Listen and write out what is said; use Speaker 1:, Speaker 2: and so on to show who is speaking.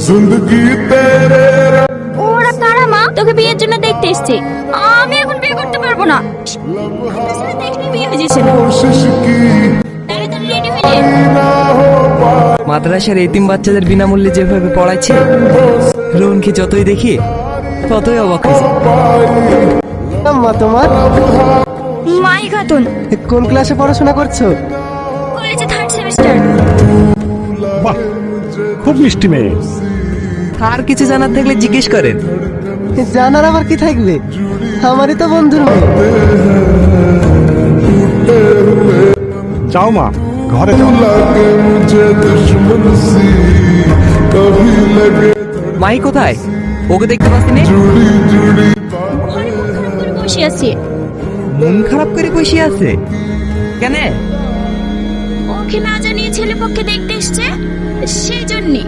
Speaker 1: जिंदगी तेरे
Speaker 2: ওরা কারা মা? তোকে বিয়ের জন্য দেখতে এসেছে। আমি এখন বিয়ে করতে পারবো না। দেখলে বিয়ে হয়ে যাচ্ছে না।
Speaker 1: कोशिश की
Speaker 2: তাড়াতাড়ি রেডি হয়ে নে।
Speaker 1: ना हो पाए
Speaker 3: মাদ্রাসার এতিম বাচ্চাদের বিনামূল্যে যেভাবে পড়াইছে, রোহনকে যতই দেখি ততই অবাক হয়েছে।
Speaker 4: আম্মা তোমার
Speaker 2: মাই খাতুন,
Speaker 4: কোন ক্লাসে পড়াশোনা করছো?
Speaker 2: কলেজে 3rd সেমিস্টার।
Speaker 5: বাহ, খুব মিষ্টি মেয়ে।
Speaker 3: আর কিছু জানার থাকলে জিজ্ঞেস করেন।
Speaker 4: জানার আবার কি থাকবে, আমারই তো বন্ধুর মেয়ে।
Speaker 5: যাও মা, ঘরে যাও।
Speaker 1: लगे मुझे दुश्मन सी कभी लगे
Speaker 3: মাই কোথায়? ওকে দেখতে পাচ্ছি না।
Speaker 1: जुड़ी जुड़ी
Speaker 2: ঘরে মন খারাপ করে বসে আছি।
Speaker 3: মন খারাপ করে বসে আছে কেন?
Speaker 2: ওকে না জানিয়ে ছেলে পক্ষে দেখতে এসেছে, সেই জন্যে।